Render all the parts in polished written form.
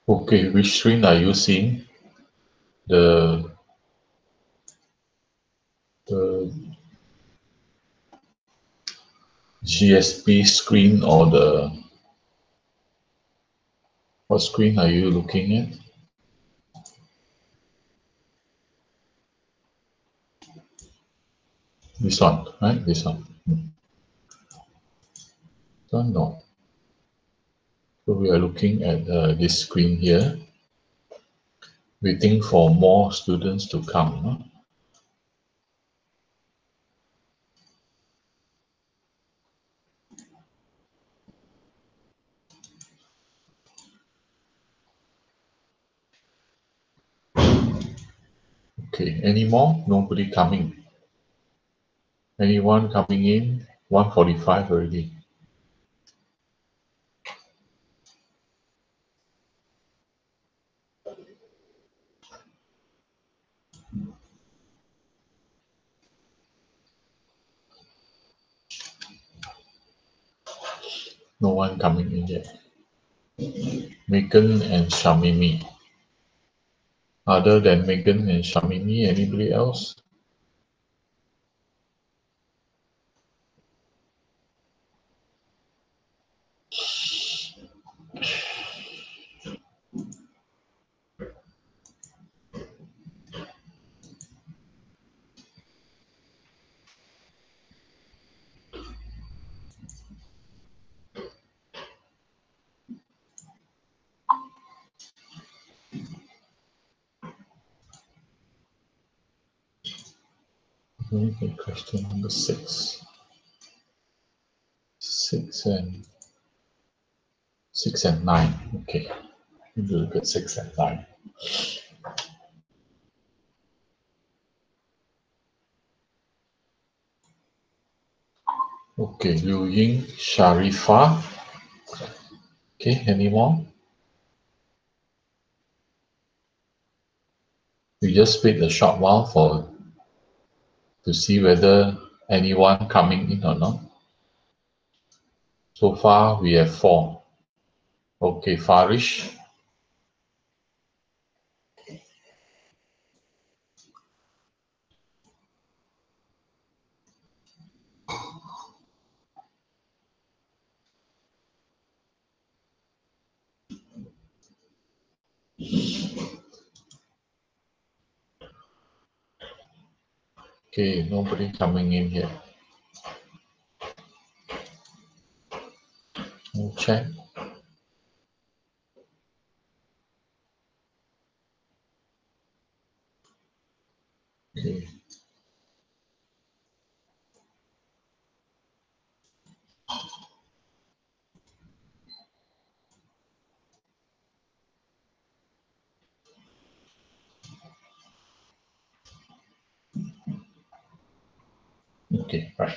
Okay, which screen are you seeing? The GSP screen or what screen are you looking at? This one, right? This one. Don't know. So we are looking at this screen here, waiting for more students to come. Huh? Okay, any more? Nobody coming. Anyone coming in? 1:45 already. No one coming in yet. Megan and Shamimi. Other than Megan and Shamimi, anybody else? Okay, question number 6. 6 and 9. Okay, we look at 6 and 9. Okay, Liu Ying, Sharifa. Okay, any more? We just wait a short while to see whether anyone coming in or not. So far, we have 4. Okay, Farish. Okay, nobody coming in here. We'll check. Okay. Okay, right.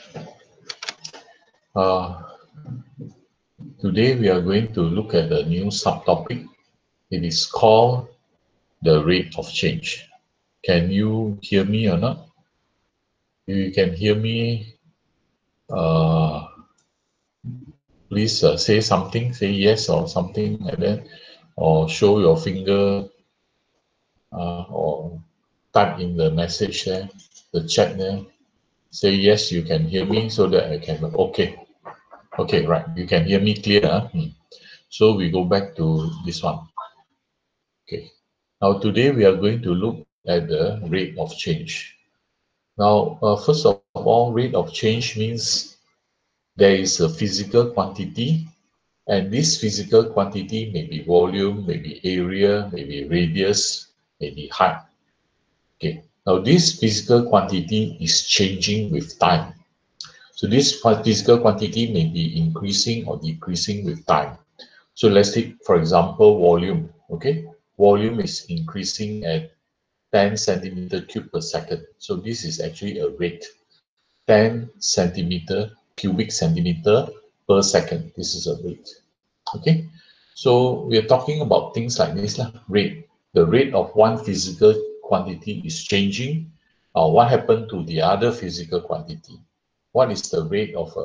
Today we are going to look at a new subtopic. It is called the rate of change. Can you hear me or not? If you can hear me, please say something, say yes or something like that, or show your finger, or type in the message there, the chat there. Say yes, you can hear me so that I can, okay. Okay, right, you can hear me clear. Huh? So we go back to this one. Okay, now today we are going to look at the rate of change. Now, first of all, rate of change means there is a physical quantity, and this physical quantity may be volume, maybe area, maybe radius, maybe height. Okay, now this physical quantity is changing with time. So this physical quantity may be increasing or decreasing with time. So let's take, for example, volume. Okay, volume is increasing at 10 centimeter cube per second. So this is actually a rate, 10 centimeter cubic centimeter per second. This is a rate. Okay, so we are talking about things like this rate. The rate of one physical quantity is changing. What happened to the other physical quantity? What is the rate of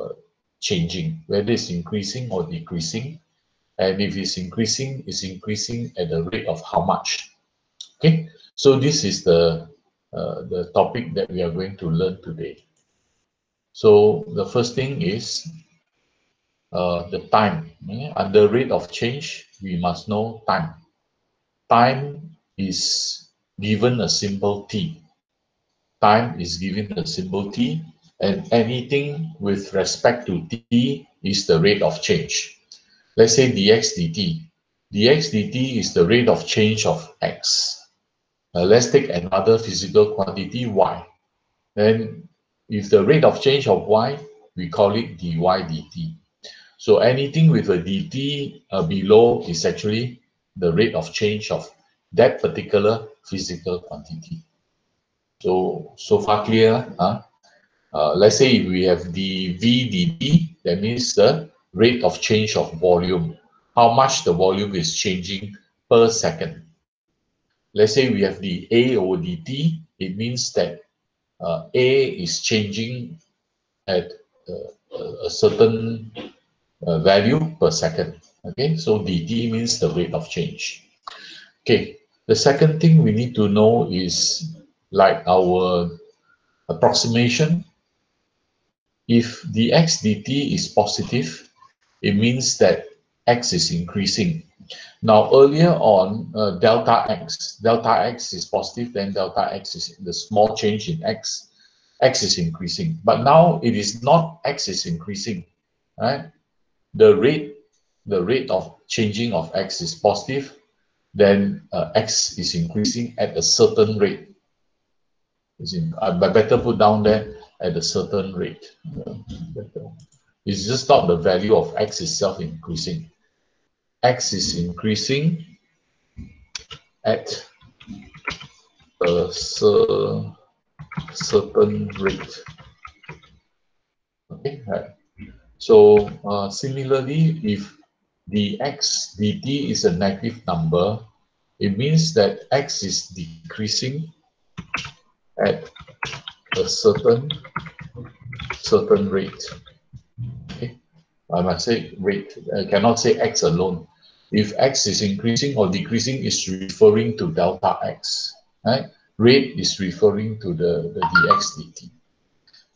changing, whether it's increasing or decreasing? And if it's increasing at the rate of how much? Okay, so this is the topic that we are going to learn today. So the first thing is the time. At the rate of change, we must know time. Time is given a symbol t. Time is given a symbol t, and anything with respect to t is the rate of change. Let's say dx dt. Dx dt is the rate of change of x. Let's take another physical quantity y. Then if the rate of change of y, we call it dy dt. So anything with a dt below is actually the rate of change of that particular physical quantity. So far clear? Let's say if we have dv dt, that means the rate of change of volume, how much the volume is changing per second. Let's say we have the a over dt, it means that a is changing at a certain value per second. Okay, so dt means the rate of change. Okay, the second thing we need to know is like our approximation. If dx dt is positive, it means that x is increasing. Now earlier on, delta x is positive, then delta x is the small change in x is increasing. But now it is not x is increasing, right? The rate of changing of x is positive, then x is increasing at a certain rate. I better put down there at a certain rate. It's just not the value of x itself increasing. X is increasing at a certain rate. Okay, right. So similarly, if dx dt is a negative number, it means that x is decreasing at a certain rate. Okay, I must say rate. I cannot say x alone. If x is increasing or decreasing, is referring to delta x. Right? Rate is referring to the dx dt.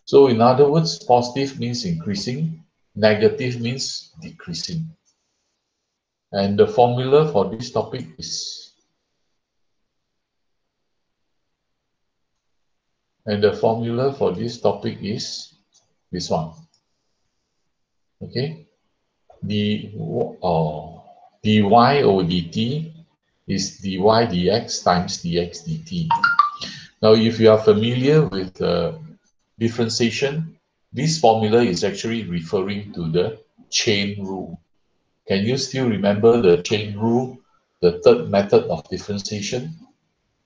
So in other words, positive means increasing, negative means decreasing. And the formula for this topic is, this one. Okay, dy over dt is dy dx times dx dt. Now, if you are familiar with differentiation, this formula is actually referring to the chain rule. Can you still remember the chain rule, the third method of differentiation?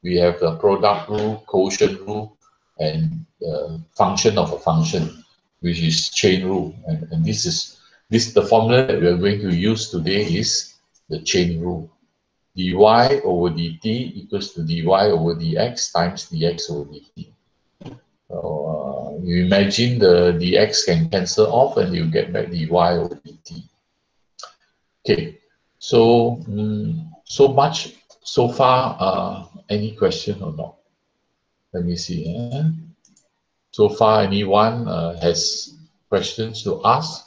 We have the product rule, quotient rule, and the function of a function, which is chain rule. And the formula that we are going to use today is the chain rule. dy over dt equals to dy over dx times dx over dt. So you imagine the dx can cancel off and you get back dy over dt. Okay, so so much so far. Any question or not? Let me see. So far, anyone has questions to ask?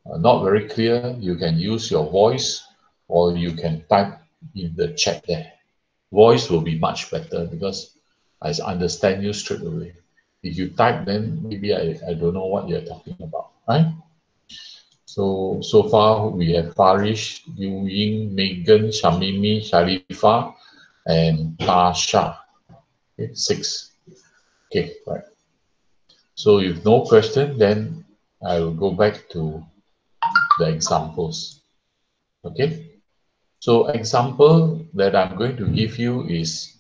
Not very clear. You can use your voice or you can type in the chat there. Voice will be much better because I understand you straight away. If you type, then maybe I don't know what you're talking about, right? So far we have Farish, Yu Ying, Megan, Shamimi, Sharifa, and Tasha. Okay, 6. Okay, right. So if no question, then I will go back to the examples. Okay. So example that I'm going to give you is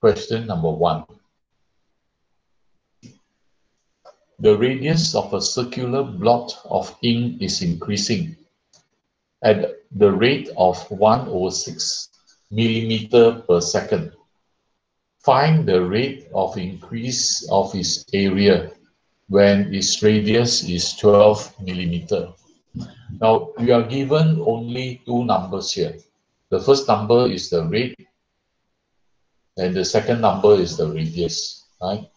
question number 1. The radius of a circular blot of ink is increasing at the rate of 1/6 millimeter per second. Find the rate of increase of its area when its radius is 12 millimeter. Now, we are given only two numbers here. The first number is the rate, and the second number is the radius, right?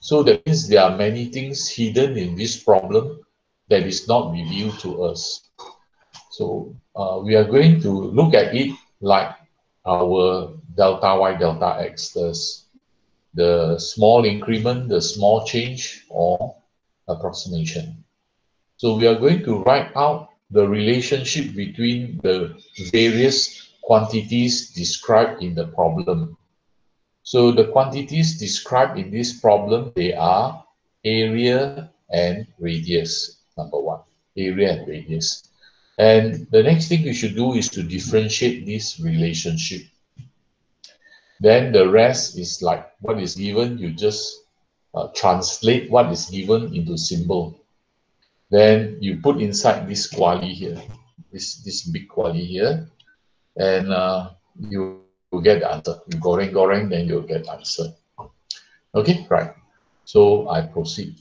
So that means there are many things hidden in this problem that is not revealed to us. So we are going to look at it like our delta y, delta x, the small increment, the small change, or approximation. So we are going to write out the relationship between the various quantities described in the problem. So the quantities described in this problem, they are area and radius, number one, area and radius. And the next thing you should do is to differentiate this relationship. Then the rest is like what is given, you just translate what is given into symbol. Then you put inside this quali here, this big quali here, and you get the answer. You goreng, then you'll get answer. Okay, right. So I proceed.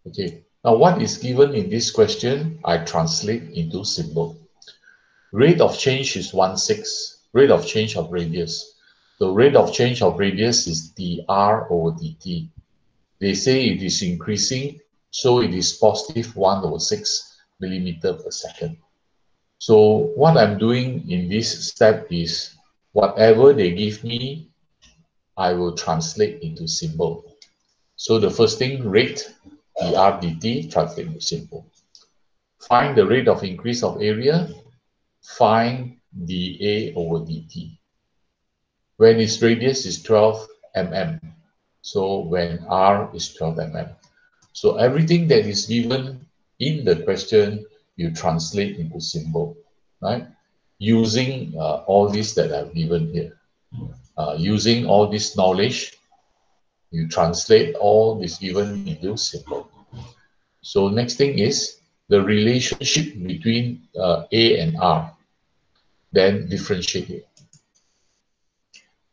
Okay. Now what is given in this question, I translate into symbol. Rate of change is 1/6. Rate of change of radius. The rate of change of radius is dr over dt. They say it is increasing, so it is positive 1/6 millimeter per second. So what I'm doing in this step is whatever they give me, I will translate into symbol. So the first thing, rate, dr dt, translate into symbol. Find the rate of increase of area, find dA over dt. When its radius is 12 mm, so when r is 12 mm. So everything that is given in the question, you translate into symbol, right? Using all this that I've given here. Using all this knowledge, you translate all this given into symbol. So next thing is the relationship between A and R. Then differentiate it.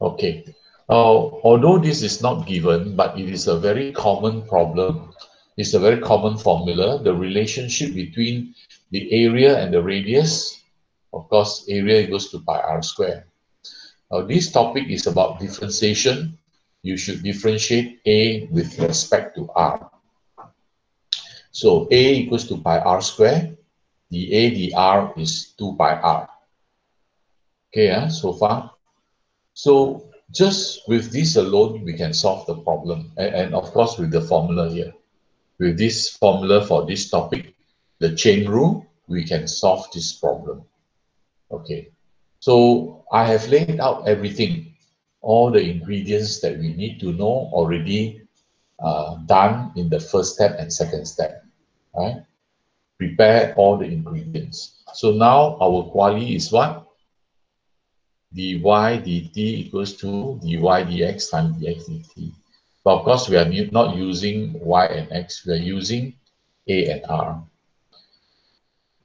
Okay. Although this is not given, but it is a very common problem. It's a very common formula. The relationship between the area and the radius, of course, area equals to pi r square. Now, this topic is about differentiation. You should differentiate A with respect to R. So A equals to pi r square. The A dr is 2 pi r. Okay, so far. So just with this alone, we can solve the problem. And of course, with the formula here. With this formula for this topic, the chain rule, we can solve this problem. Okay. So I have laid out everything, all the ingredients that we need to know already done in the first step and second step. Right? Prepare all the ingredients. So now our quali is what? dy dt equals to dy dx times dx dt. But of course, we are not using y and x, we are using a and r.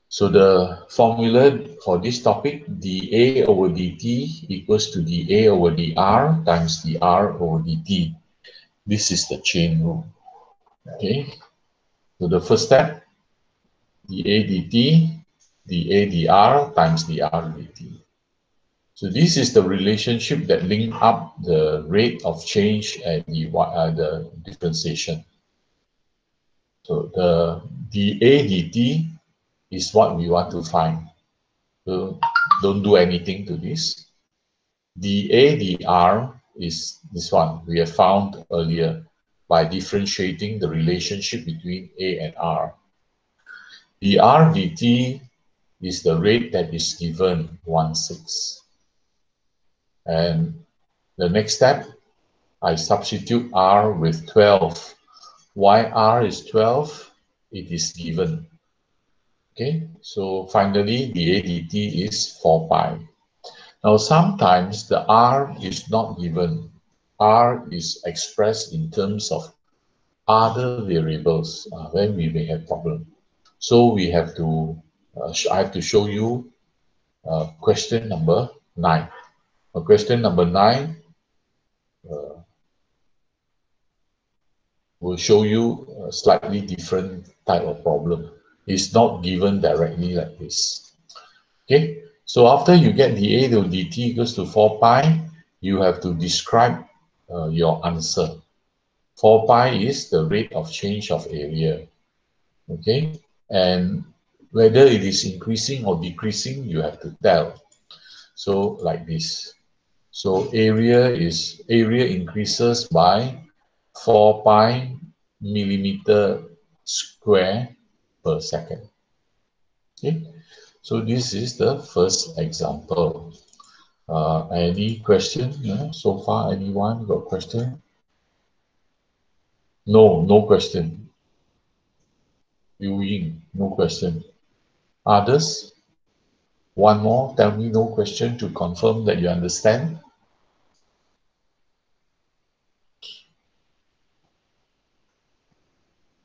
So the formula for this topic, dA over dt equals to dA over dr times dr over dt. This is the chain rule. Okay. So the first step, dA dt, dA dr times dr dt. So this is the relationship that link up the rate of change and the differentiation. So the dA dt is what we want to find. So don't do anything to this. dA dr is this one we have found earlier by differentiating the relationship between A and R. dr dt is the rate that is given 1/6. And the next step, I substitute R with 12. Why R is 12? It is given. Okay, so finally the ADT is 4 pi. Now sometimes the R is not given. R is expressed in terms of other variables when we may have problem. So we have to, I have to show you question number 9. Question number 9 will show you a slightly different type of problem. It's not given directly like this. Okay, so after you get dA to dt equals to 4 pi, you have to describe your answer. 4 pi is the rate of change of area. Okay, and whether it is increasing or decreasing, you have to tell. So like this. So area increases by 4 pi millimeter square per second. Okay, so this is the first example. Any question? So far, anyone got question? No, no question. Yu Ying, no question. Others? One more, tell me no question to confirm that you understand.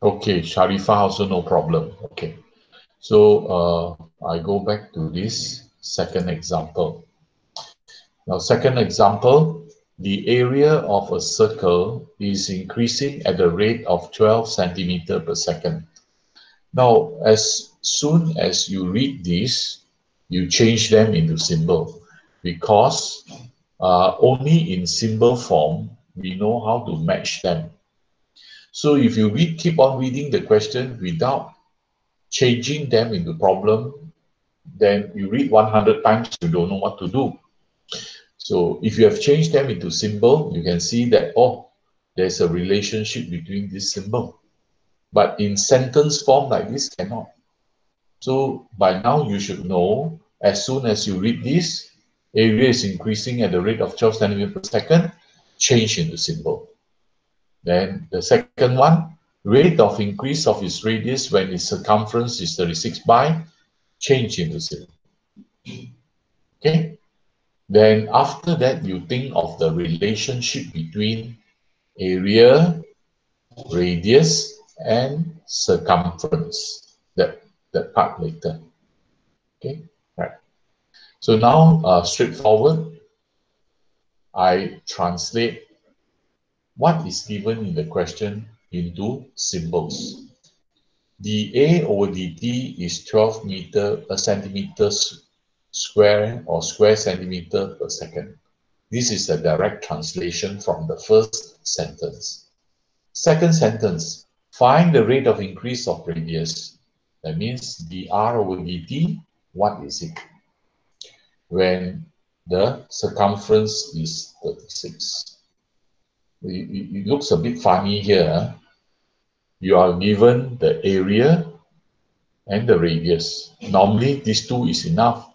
Okay, Sharifa also no problem. Okay, so I go back to this second example. Now, second example, the area of a circle is increasing at the rate of 12 centimeter per second. Now, as soon as you read this, you change them into symbol because only in symbol form we know how to match them. So if you keep on reading the question without changing them into problem, then you read 100 times, you don't know what to do. So if you have changed them into symbol, you can see that, oh, there's a relationship between this symbol. But in sentence form like this, cannot. So by now you should know, as soon as you read this, area is increasing at the rate of 12 centimeters per second, change into symbol. Then the second one, rate of increase of its radius when its circumference is 36 pi, change into symbol. Okay? Then after that, you think of the relationship between area, radius, and circumference. That part later. Okay, right. So now, straightforward, I translate what is given in the question into symbols. dA over dt is 12 centimeters square or square centimeter per second. This is a direct translation from the first sentence. Second sentence, find the rate of increase of radius. That means dr over dt, what is it? When the circumference is 36. It looks a bit funny here. You are given the area and the radius. Normally, these two is enough.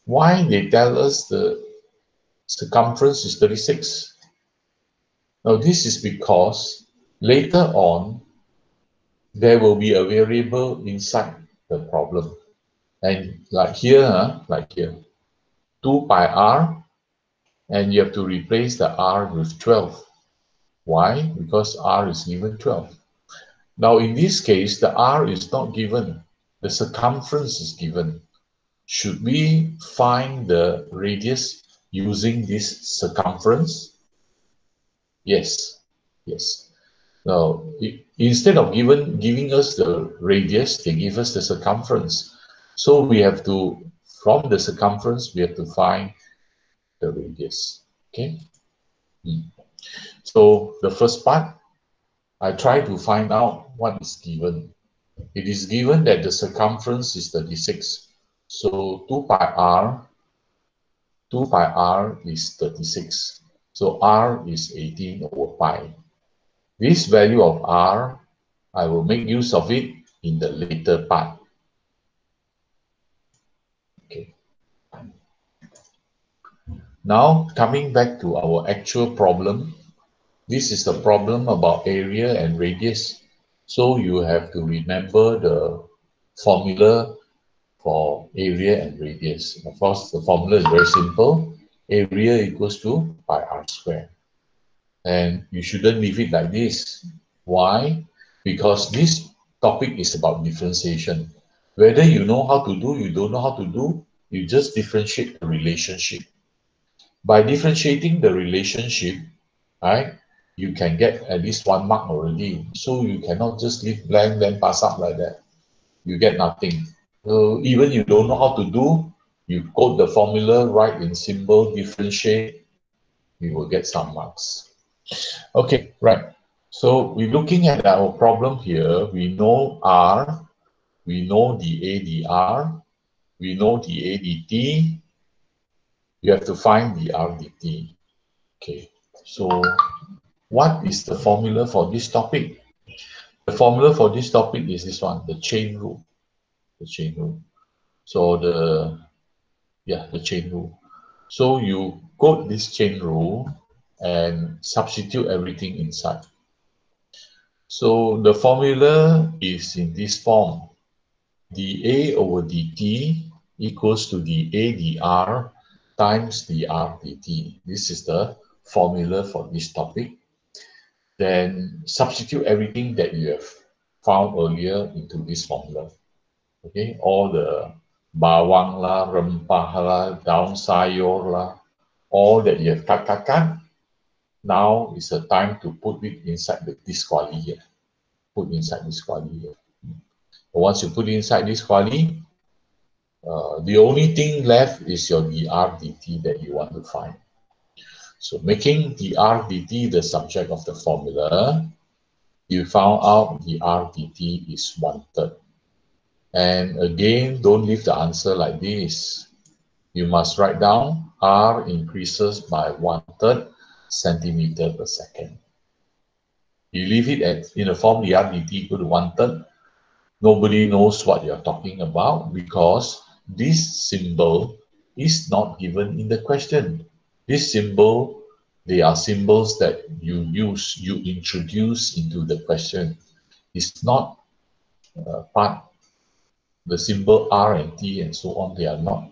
Why they tell us the circumference is 36? Now, this is because later on, there will be a variable inside the problem. And like here, 2 pi r, and you have to replace the r with 12. Why? Because r is given 12. Now, in this case, the r is not given. The circumference is given. Should we find the radius using this circumference? Yes. Yes. Now, instead of giving us the radius, they give us the circumference. So we have to, from the circumference, we have to find the radius. Okay. So the first part, I try to find out what is given. It is given that the circumference is 36. So 2 pi r is 36. So r is 18 over pi. This value of r, I will make use of it in the later part. Okay. Now, coming back to our actual problem, this is the problem about area and radius. So you have to remember the formula for area and radius. Of course, the formula is very simple. Area equals to pi r squared. And you shouldn't leave it like this. Why? Because this topic is about differentiation. Whether you know how to do, you don't know how to do, you just differentiate the relationship. By differentiating the relationship, right, you can get at least 1 mark already. So you cannot just leave blank, then pass up like that. you get nothing. So even you don't know how to do, you code the formula, write in symbol, differentiate, you will get some marks. Okay, right. So we're looking at our problem here. We know R, we know the ADR, we know the ADT. You have to find the RDT. Okay, so what is the formula for this topic? The formula for this topic is this one, the chain rule. The chain rule. So the chain rule. So you code this chain rule and substitute everything inside. So the formula is in this form. dA over dt equals to the ADR times the RDT. This is the formula for this topic. Then substitute everything that you have found earlier into this formula. Okay, all the bawang lah, rempah lah, daun sayur lah, all that you have cut. Now is the time to put it inside this quali here. Put inside this quali here. Once you put inside this quali, the only thing left is your dRdt that you want to find. So making dRdt the subject of the formula, you found out the RDT is 1/3. And again, don't leave the answer like this. You must write down R increases by 1/3 centimeter per second. You leave it in the form the RDT equal to 1/3. Nobody knows what you're talking about because this symbol is not given in the question. This symbol, they are symbols that you introduce into the question. It's not part, the symbol R and T and so on, they are not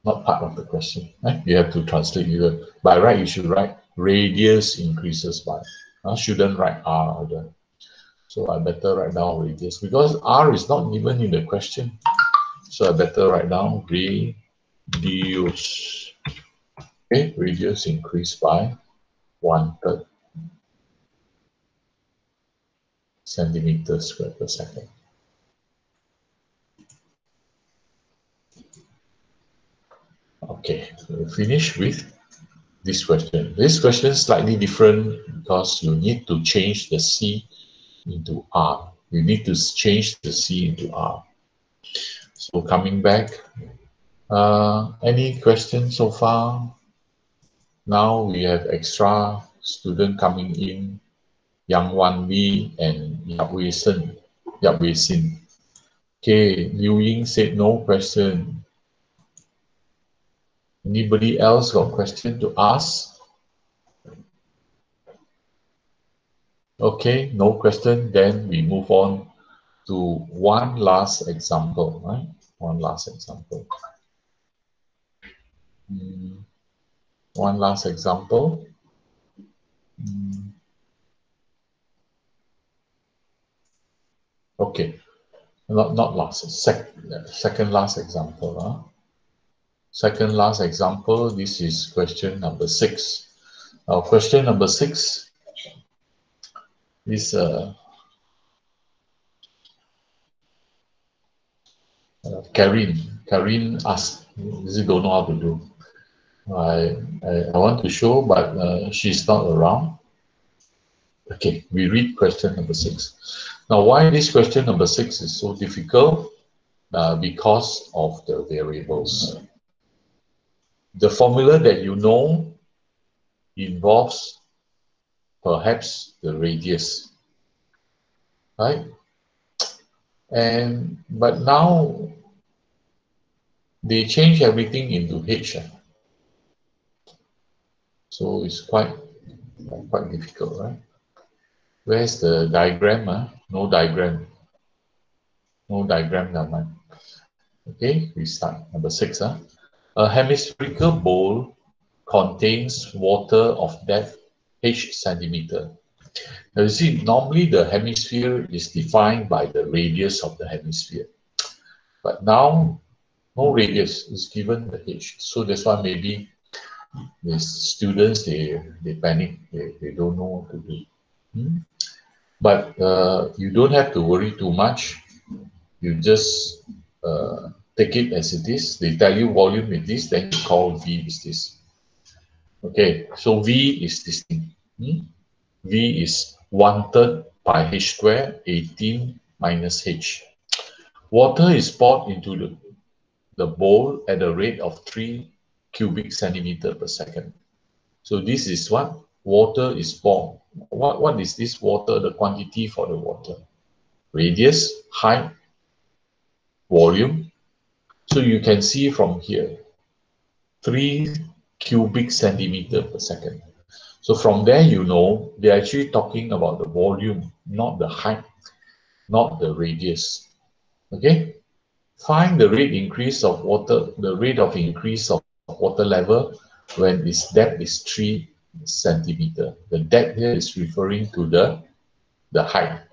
part of the question. Right? You have to translate either. By right, you should write radius increases by. I shouldn't write R either. So I better write down radius because R is not given in the question. So I better write down radius. Okay, radius increased by 1/3 centimeters squared per second. Okay, so we finish with this question. This question is slightly different because you need to change the C into R. You need to change the C into R. So coming back, any questions so far? Now we have extra student coming in, Yang Wan Lee and Yap Wei Sin. Okay, Liu Ying said no question. Anybody else got question to ask? Okay, no question. Then we move on to one last example, right? One last example. One last example. Okay, not last, second last example. Second last example, this is question number 6. Now, question number 6 is Karin asked, she don't know how to do. I want to show, but she's not around. Okay, we read question number 6. Now, why this question number 6 is so difficult? Because of the variables. The formula that you know involves perhaps the radius, right? But now they change everything into H. So it's quite difficult, right? Where's the diagram? No diagram. No diagram, Naman. Okay, we start. Number 6. A hemispherical bowl contains water of depth H centimeter. Now you see, normally the hemisphere is defined by the radius of the hemisphere. But now, no radius is given the H. So that's why maybe the students, they panic. They don't know what to do. But you don't have to worry too much. you just take it as it is. They tell you volume is this, then you call V is this. Okay, so V is this thing. V is 1/3 pi h square 18 minus h. Water is poured into the bowl at a rate of 3 cubic centimeter per second. So this is what water is poured. What is this water? The quantity for the water. Radius, height, volume. So you can see from here, 3 cubic centimeter per second. So from there, you know, they're actually talking about the volume, not the height, not the radius. Okay? Find the rate increase of water, the rate of increase of water level when its depth is 3 centimeter. The depth here is referring to the height.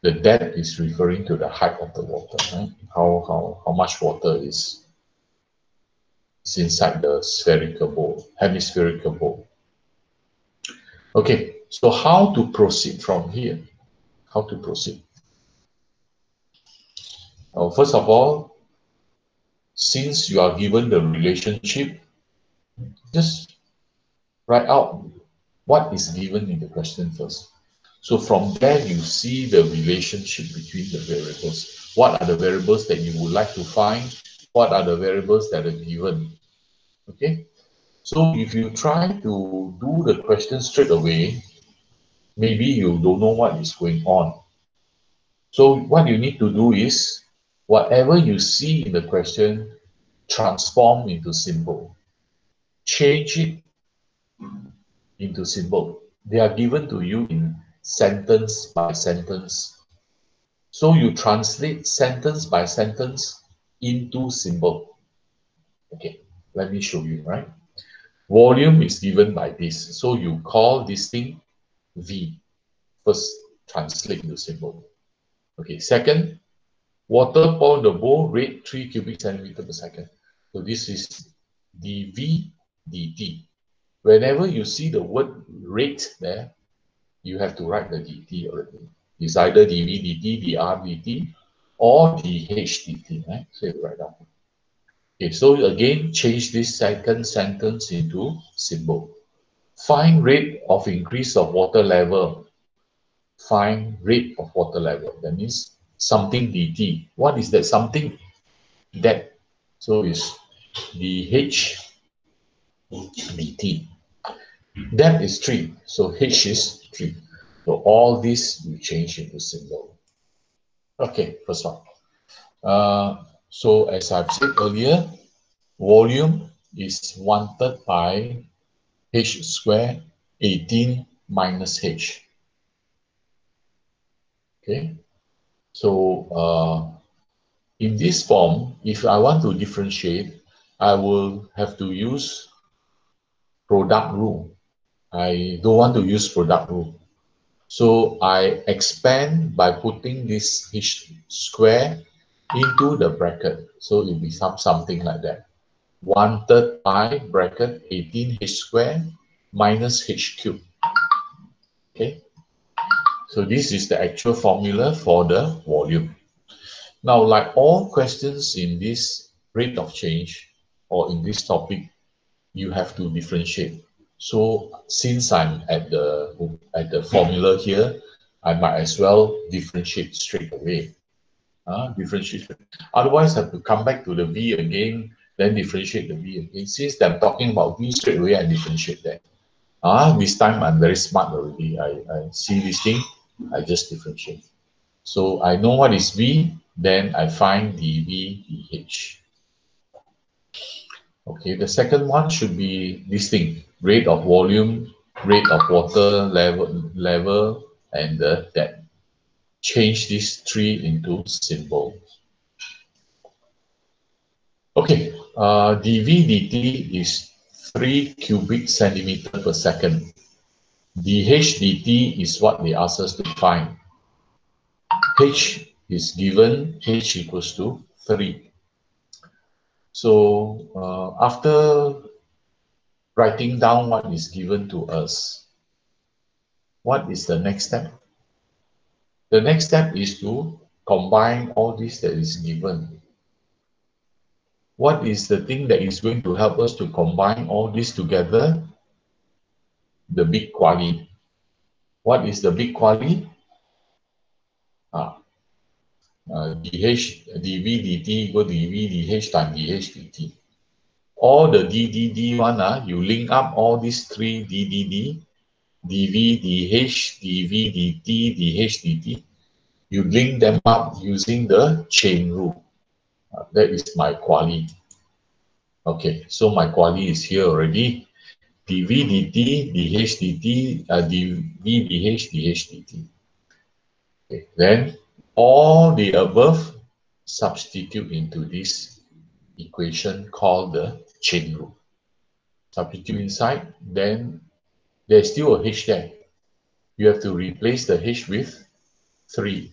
The depth is referring to the height of the water, right? How much water is inside the spherical bowl, hemispherical bowl. Okay, so how to proceed from here? How to proceed? First of all, since you are given the relationship, just write out what is given in the question first. So from there, you see the relationship between the variables. What are the variables that you would like to find? What are the variables that are given? Okay, so if you try to do the question straight away, maybe you don't know what is going on. So what you need to do is, whatever you see in the question, transform into symbol. Change it into symbol. They are given to you in sentence by sentence. So you translate sentence by sentence into symbol. Okay, let me show you, right? Volume is given by this. So you call this thing V. First, translate into symbol. Okay, second, water poured the bowl, rate 3 cubic centimeter per second. So this is dV dt. Whenever you see the word rate there, you have to write the dt already. It's either dV dt, dr dt, or dh dt, right? So you write down. Okay, so again, change this second sentence into symbol. Find rate of increase of water level. Find rate of water level. That means something dt. What is that something? That. So it's dh dt. Depth is 3. So h is 3. So all this you change into symbol. Okay, first one. So as I've said earlier, volume is 1/3 pi h square 18 minus h. Okay, so in this form, if I want to differentiate, I will have to use product rule. I don't want to use product rule. So I expand by putting this h square into the bracket. So it becomes something like that. 1/3 pi bracket 18 h square minus h cube. Okay. So this is the actual formula for the volume. Now, like all questions in this rate of change or in this topic, you have to differentiate. So since I'm at the formula here, I might as well differentiate straight away. Differentiate. Otherwise, I have to come back to the V again, then differentiate the V again. Since I'm talking about V straight away, I differentiate that. This time I'm very smart already. I see this thing, I just differentiate. So I know what is V, then I find dV dH. Okay, the second one should be this thing, rate of volume, rate of water level, and the depth. Change these three into symbols. Okay, dV dt is 3 cubic centimeter per second. dH dt is what they ask us to find. H is given, H equals to 3. So after writing down what is given to us, what is the next step? The next step is to combine all this that is given. What is the thing that is going to help us to combine all this together? The big quali. What is the big quali? Ah, dH, dV dt equal dV dH times dH dt. All the d one, you link up all these three d, dV dH, dV dt, dH dt. You link them up using the chain rule. That is my quali. Okay, so my quali is here already. dV dt, dH dt, dV dH, dH dt. Okay, then all the above substitute into this equation called the chain rule. Substitute inside, then there's still a h there. You have to replace the h with 3.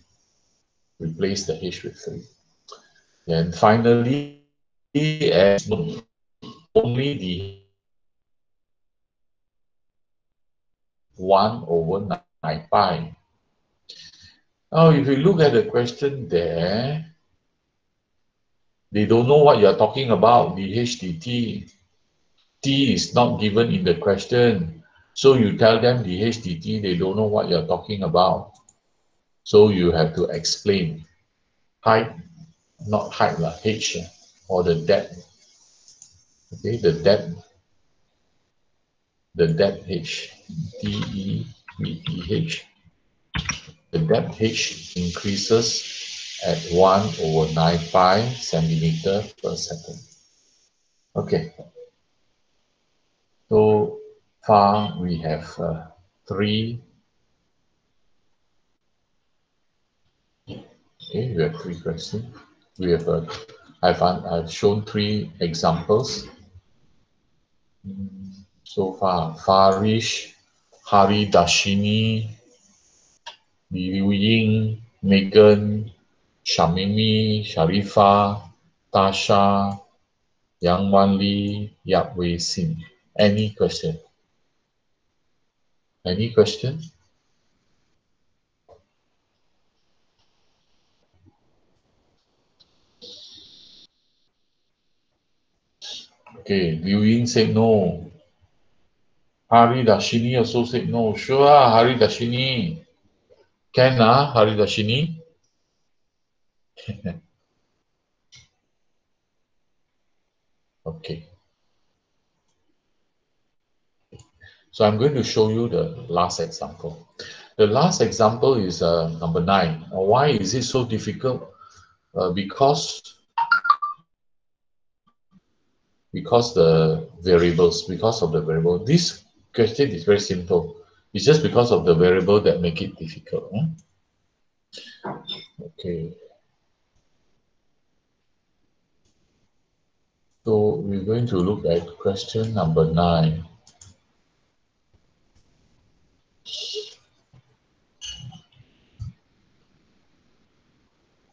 Replace the h with 3. Then finally, as only the 1 over 9 pi. Now, if you look at the question there, they don't know what you're talking about, dH dt. T is not given in the question. So you tell them dH dt, they don't know what you're talking about. So you have to explain. Height, not height, h, or the depth. Okay, the depth h, dE with dH. The depth h increases at 1 over 9 pi centimeter per second. Okay, so far we have 3. Okay, we have 3 questions. We have I've shown 3 examples. So far, Farish, Hari Dashini, Liu Ying, Megan, Shamimi, Sharifa, Tasha, Yang Wan Li, Yap Wei Sin. Any question? Any question? Okay, Liu Ying said no. Hari Dashini also said no. Sure, Hari Dashini. Can Hari Dashini? Okay. So I'm going to show you the last example. The last example is number 9. Why is it so difficult? Because of the variable. This question is very simple. It's just because of the variable that make it difficult. Okay. So we're going to look at question number 9.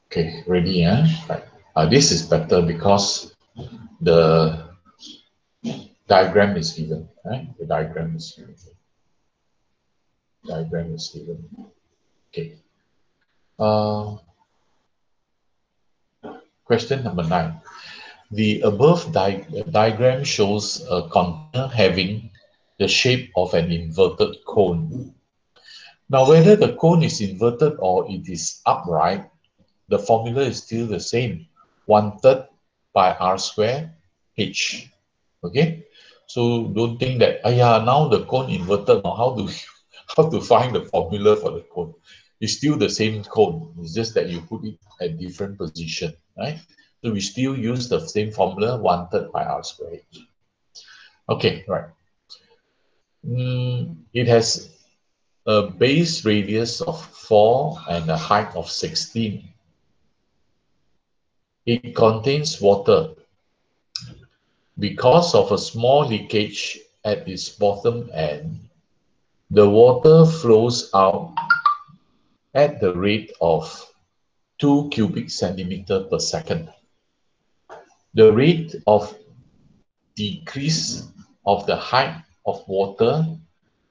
Okay, ready? Right. This is better because the diagram is given. Right? The diagram is given. Diagram is given. Okay. Question number 9. The above diagram shows a container having the shape of an inverted cone. Now, whether the cone is inverted or it is upright, the formula is still the same. 1/3 by r square h. Okay? So don't think that, now the cone inverted, now how to find the formula for the cone? It's still the same cone. It's just that you put it at different position, right? So we still use the same formula, 1/3 by r squared. Okay, right. It has a base radius of 4 and a height of 16. It contains water. Because of a small leakage at its bottom end, the water flows out at the rate of 2 cubic centimeter per second. The rate of decrease of the height of water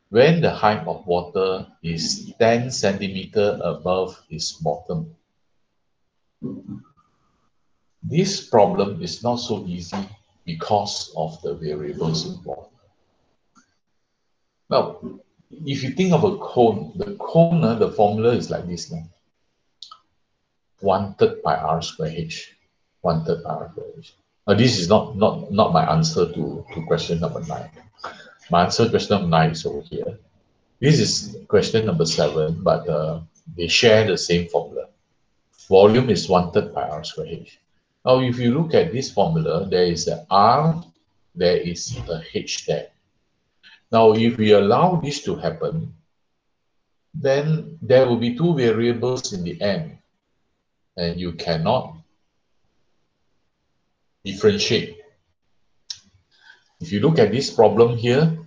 when the height of water is 10 centimeter above its bottom. This problem is not so easy because of the variables involved. Now, if you think of a cone, the formula is like this now. 1/3 by r square h. 1/3 by r square h. Now, this is not my answer to question number 9. My answer to question number 9 is over here. This is question number 7, but they share the same formula. Volume is 1/3 by r square h. Now, if you look at this formula, there is a r, there is a h there. Now, if we allow this to happen, then there will be two variables in the end, and you cannot differentiate. If you look at this problem here,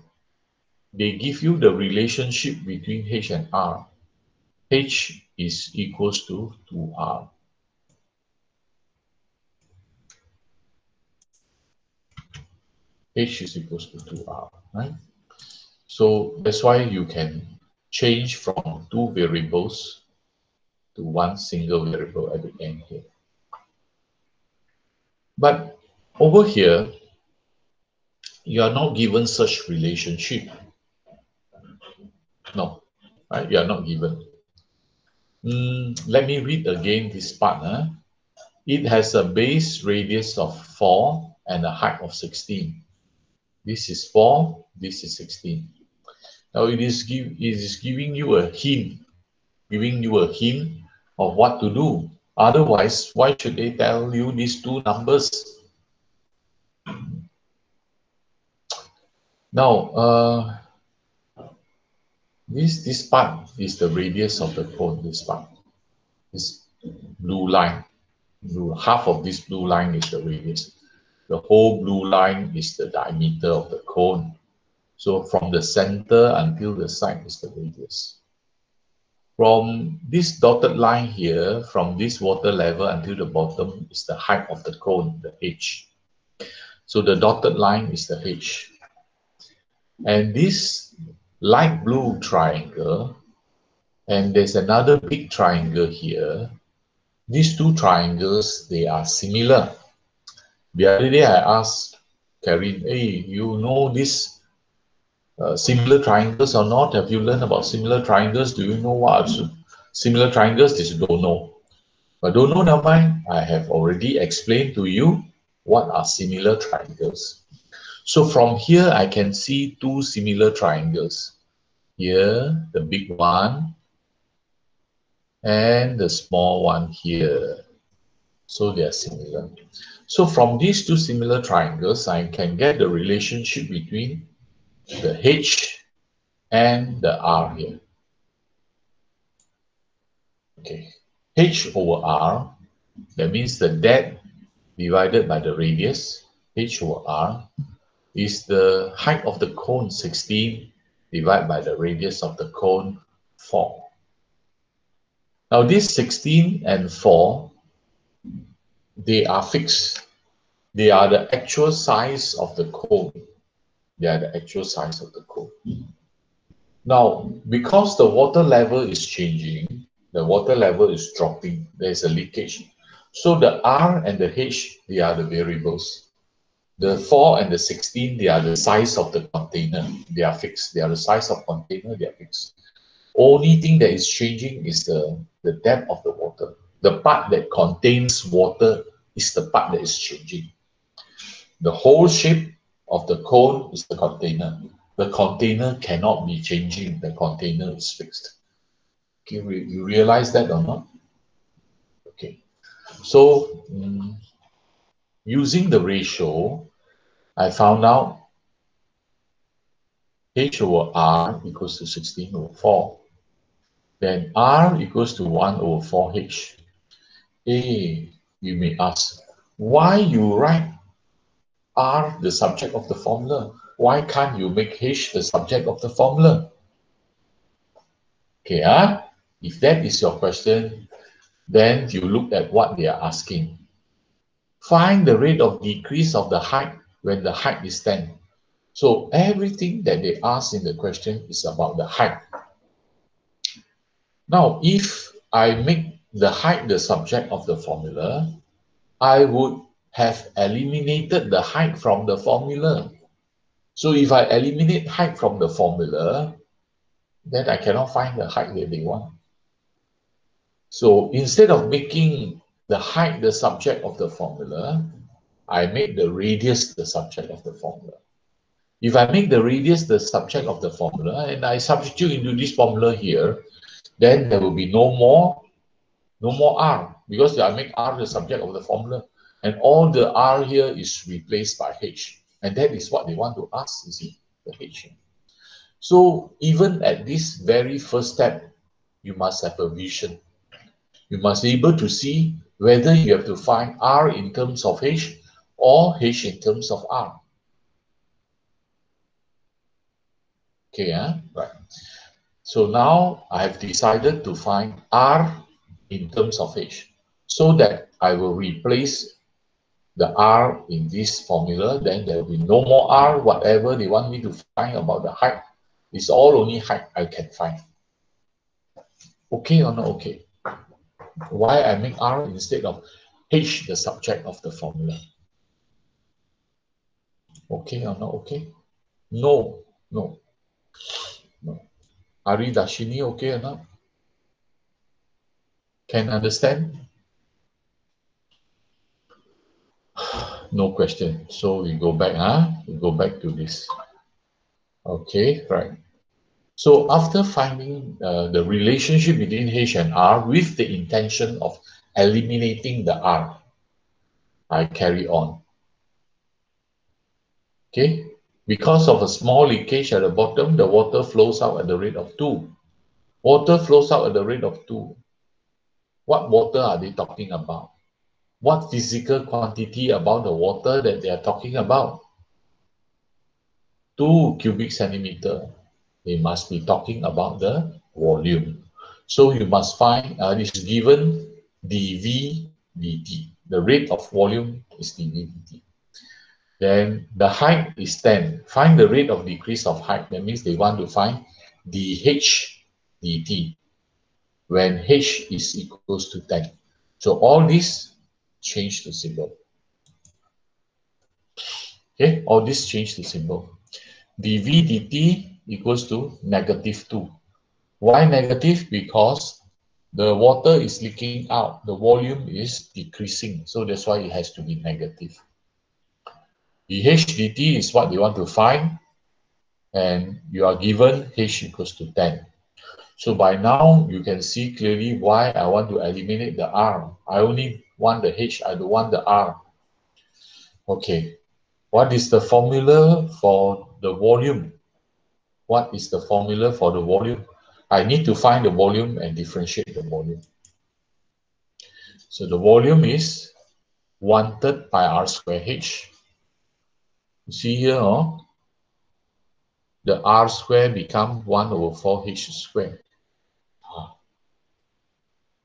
they give you the relationship between h and r. H is equals to 2r. H is equals to 2r, right? So that's why you can change from two variables to one single variable at the end here. But over here, you are not given such relationship. No, right? You are not given. Let me read again this part. It has a base radius of 4 and a height of 16. This is 4, this is 16. Now it is giving you a hint, of what to do. Otherwise, why should they tell you these two numbers? Now, this part is the radius of the cone. This part, this blue line, half of this blue line is the radius. The whole blue line is the diameter of the cone. So from the center until the side is the radius. From this dotted line here, from this water level until the bottom is the height of the cone, the h. So the dotted line is the h. And this light blue triangle, and there's another big triangle here. These two triangles, they are similar. The other day I asked Karin, hey, you know this similar triangles or not? Have you learned about similar triangles? Do you know what are similar triangles? This you don't know. But don't know, never mind. I have already explained to you what are similar triangles. So from here, I can see two similar triangles. Here, the big one, and the small one here. So they are similar. So from these two similar triangles, I can get the relationship between the h and the r here. Okay, h over r, that means the depth divided by the radius, h over r, is the height of the cone 16 divided by the radius of the cone 4. Now this 16 and 4, they are fixed. They are the actual size of the cone. They are the actual size of the cone. Now, because the water level is changing, the water level is dropping, there's a leakage. So the R and the H, they are the variables. The 4 and the 16, they are the size of the container. They are fixed. They are the size of container, they are fixed. Only thing that is changing is the depth of the water. The part that contains water is the part that is changing. The whole shape of the cone is the container. The container cannot be changing. The container is fixed. Okay, you realize that or not? Okay. So using the ratio, I found out h over r equals to 16 over 4. Then r equals to 1 over 4h. Hey, you may ask, why you write r the subject of the formula? Why can't you make h the subject of the formula? Okay, if that is your question, then you look at what they are asking. Find the rate of decrease of the height when the height is 10. So everything that they ask in the question is about the height. Now, if I make the height the subject of the formula, I would have eliminated the height from the formula. So if I eliminate height from the formula, then I cannot find the height that they want. So instead of making the height the subject of the formula, I make the radius the subject of the formula. If I make the radius the subject of the formula and I substitute into this formula here, then there will be no more R, because I make R the subject of the formula, and all the R here is replaced by H. And that is what they want to ask, you see, the H. So even at this very first step, you must have a vision. You must be able to see whether you have to find R in terms of H or H in terms of R. Okay, right. So now I have decided to find R in terms of H, so that I will replace the R in this formula. Then there will be no more R. Whatever they want me to find about the height is all only height I can find. Okay or not okay? Why I make R instead of H the subject of the formula? Okay or not okay? No, no, no. Ari Dashini, okay or not? Can understand? No question. So we go back, we go back to this. Okay, right. So after finding the relationship between H and R with the intention of eliminating the R, I carry on. Okay, because of a small leakage at the bottom, the water flows out at the rate of 2. Water flows out at the rate of 2. What water are they talking about? What physical quantity about the water that they are talking about? 2 cubic centimeter. They must be talking about the volume. So you must find this given dV dt. The rate of volume is dV dt. Then the height is 10. Find the rate of decrease of height. That means they want to find dH dt when h is equals to 10. So all this change the symbol. Okay, all this change the symbol. dV dt equals to -2. Why negative? Because the water is leaking out. The volume is decreasing. So that's why it has to be negative. dH dt is what they want to find. And you are given h equals to 10. So by now, you can see clearly why I want to eliminate the R. I only want the H, I don't want the R. Okay, what is the formula for the volume? What is the formula for the volume? I need to find the volume and differentiate the volume. So the volume is 1/3 by R square H. You see here, the R square become 1/4 H square.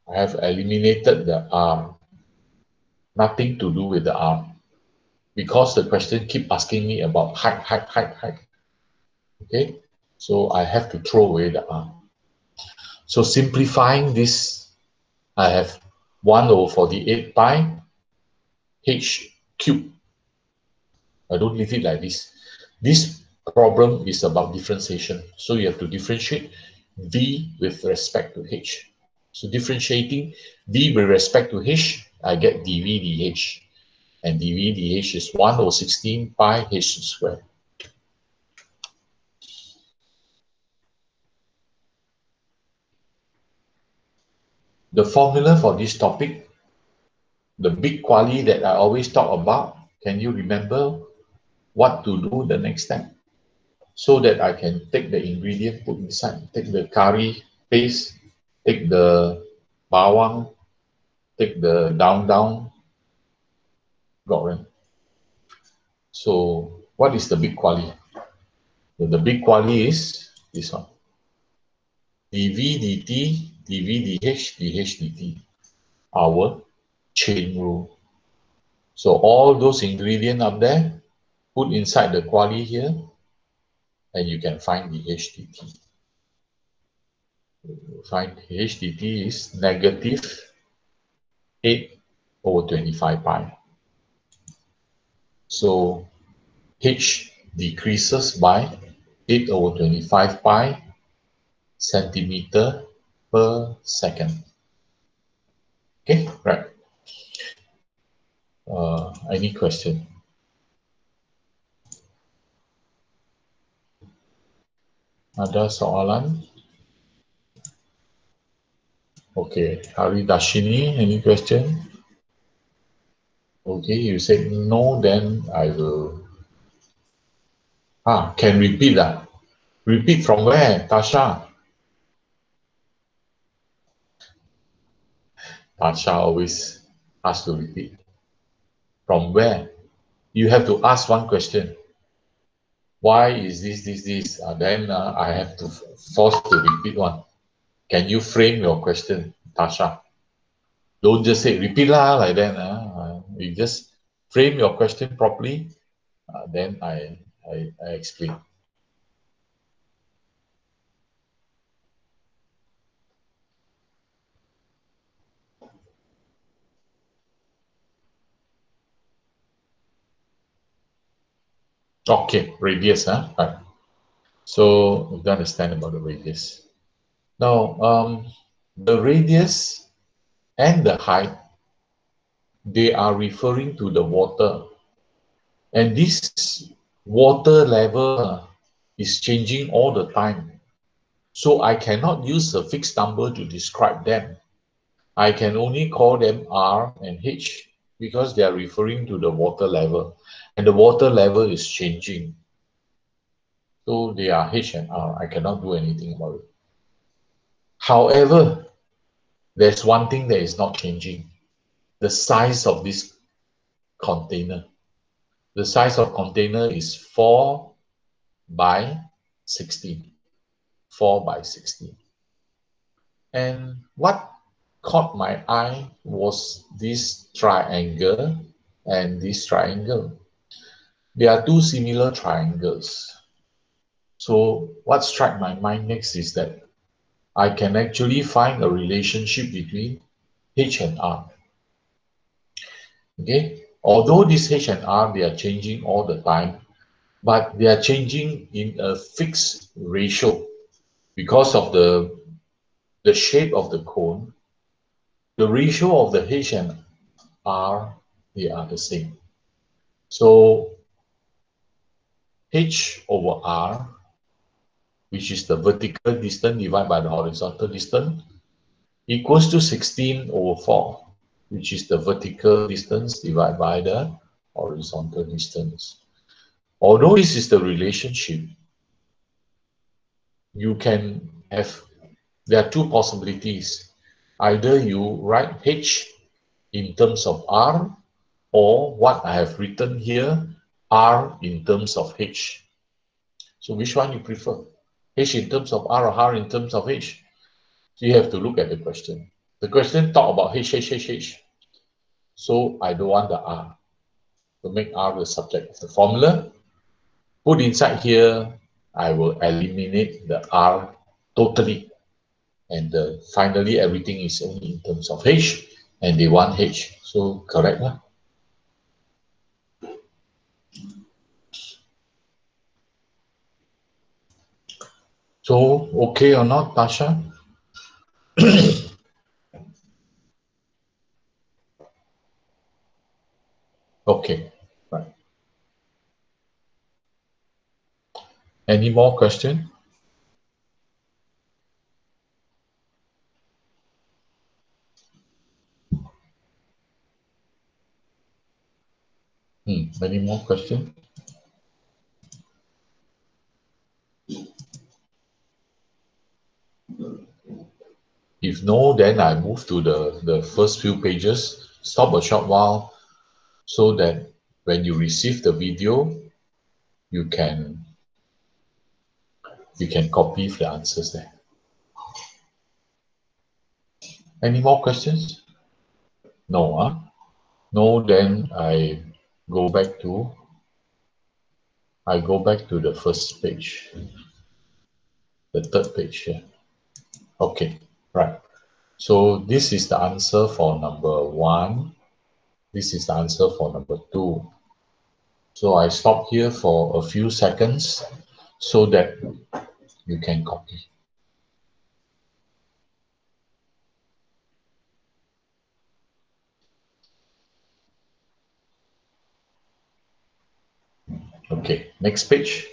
I have eliminated the R. Nothing to do with the R. Because the question keep asking me about height. Okay, so I have to throw away the R. So simplifying this, I have 1/48 pi h cubed. I don't leave it like this. This problem is about differentiation. So you have to differentiate v with respect to h. So differentiating v with respect to h, I get dv dh. And dv dh is 1/16 pi h squared. The formula for this topic, the big quali that I always talk about, can you remember what to do the next step? So that I can take the ingredient, put inside, take the curry paste, take the bawang, take the down, got it. So what is the big quali? The big quali is this one. dv dt, dv dh, dh dt. Our chain rule. So all those ingredients up there, put inside the quali here, and you can find the HDT. Find HDT is negative 8 over 25 pi. So h decreases by 8 over 25 pi centimeter per second. Okay, right. Any question? Ada soalan? Okay, Hari Dashini, any question? Okay, you said no, then I will. Can repeat that. Repeat from where, Tasha? Tasha always asks to repeat. From where? You have to ask one question. Why is this? Then I have to force to repeat one. Can you frame your question, Tasha? Don't just say repeat lah like that. You just frame your question properly. Then I explain. Okay, radius, huh? Right. So we understand about the radius. Now, the radius and the height, they are referring to the water. And this water level is changing all the time. So I cannot use a fixed number to describe them. I can only call them R and H because they are referring to the water level. And the water level is changing. So they are H and R. I cannot do anything about it. However, there's one thing that is not changing. The size of this container. The size of container is 4 by 16. 4 by 16. And what caught my eye was this triangle and this triangle. There are two similar triangles. So what struck my mind next is that I can actually find a relationship between H and R. Okay, although this H and R, they are changing all the time, but they are changing in a fixed ratio because of the shape of the cone. The ratio of the H and R, they are the same. So H over R, which is the vertical distance divided by the horizontal distance, equals to 16 over 4, which is the vertical distance divided by the horizontal distance. Although this is the relationship, you can have, there are two possibilities. Either you write H in terms of R, or what I have written here, R in terms of H. So which one you prefer? H in terms of R or R in terms of H? So you have to look at the question. The question talk about H. So I don't want the R. To make R the subject of the formula, put inside here, I will eliminate the R totally. And finally, everything is only in terms of H, and they want H. So correct lah. So okay or not, Tasha? Okay, right. Any more question? Any more question? If no, then I move to the first few pages, stop a short while, so that when you receive the video, you can copy the answers there. Any more questions? No, huh? No, then I go back to the first page, the third page here. Okay, right. So this is the answer for number 1. This is the answer for number 2. So I stop here for a few seconds so that you can copy. Okay, next page.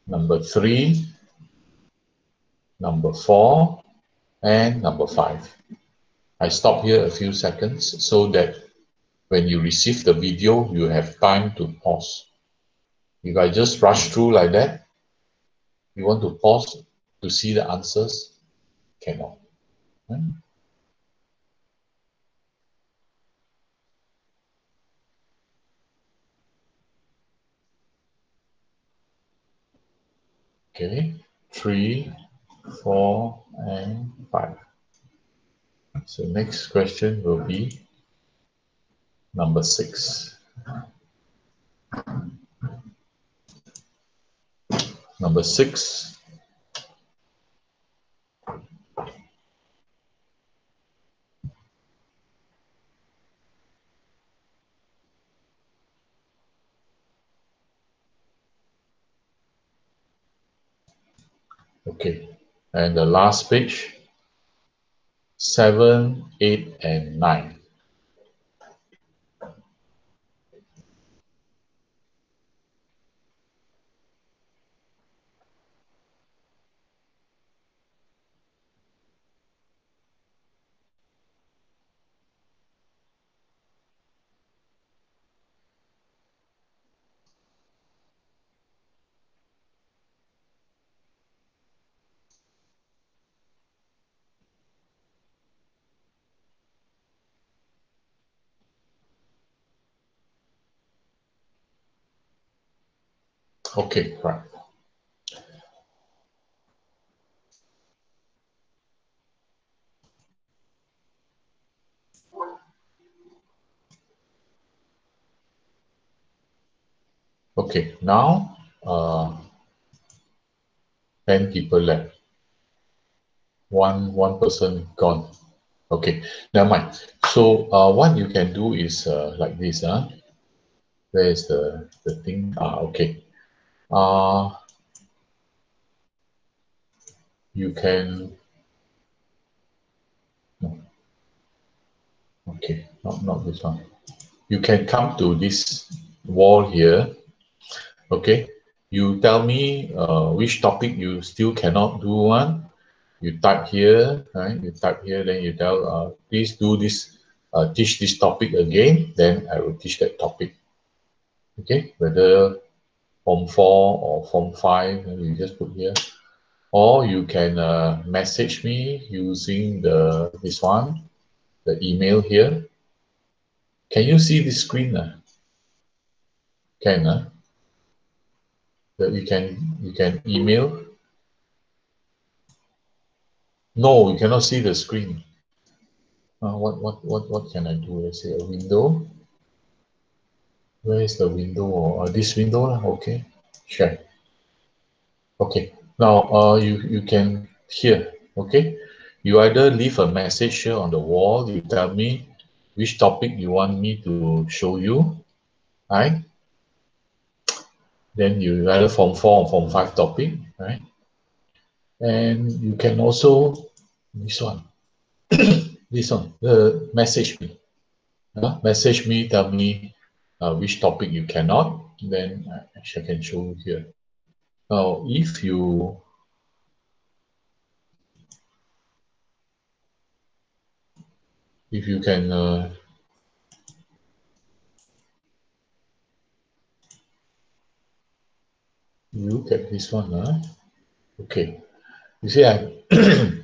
Number 3, number 4, and number 5. I stop here a few seconds so that when you receive the video, you have time to pause. If I just rush through like that, you want to pause to see the answers, cannot. Right? Okay, 3, 4, and 5. So next question will be number 6. Number 6. Okay, and the last page, 7, 8, and 9. Okay, right. Okay, now 10 people left. One person gone. Okay, never mind. So what you can do is like this. Where is the thing? Okay. Uh, you can. No, okay, not this one. You can come to this wall here. Okay. You tell me which topic you still cannot do one. You type here, right? You type here, then you tell, please do this, teach this topic again. Then I will teach that topic. Okay, whether Form 4 or Form 5, you just put here. Or you can message me using this one, the email here. Can you see the screen? Can that you can email. No, you cannot see the screen. What can I do? Let's say a window. Where is the window? Or this window? Okay, share. Okay. Now you can here. Okay. You either leave a message here on the wall. You tell me which topic you want me to show you. Right. Then you either Form 4 or Form 5 topic. Right. And you can also this one. This one. Message me. Message me. Tell me which topic you cannot. Then I can show you here. Now, if you can look at this one, okay. You see, I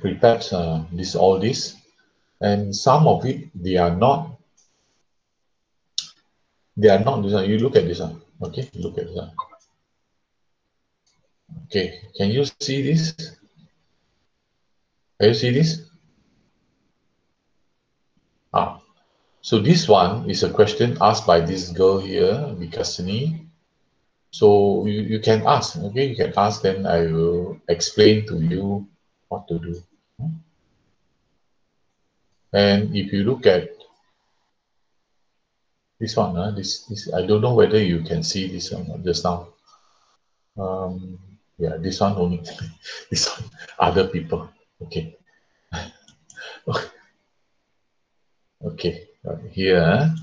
prepared all this, and some of it they are not this one. You look at this one, okay? Look at this one. Okay, can you see this? Can you see this? So this one is a question asked by this girl here, Vikasini. So you can ask, okay? You can ask, then I will explain to you what to do. And if you look at this one, this I don't know whether you can see this one just now. Yeah, this one only. This one, other people. Okay. Okay. Here.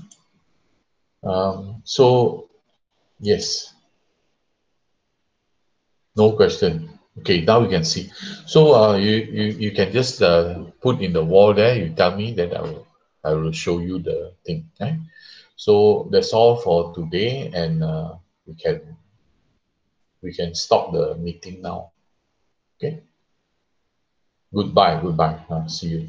So yes, no question. Okay, now you can see. So you can just put in the wall there. You tell me, then I will show you the thing. Okay? So that's all for today, and we can stop the meeting now. Okay. Goodbye. Goodbye. See you.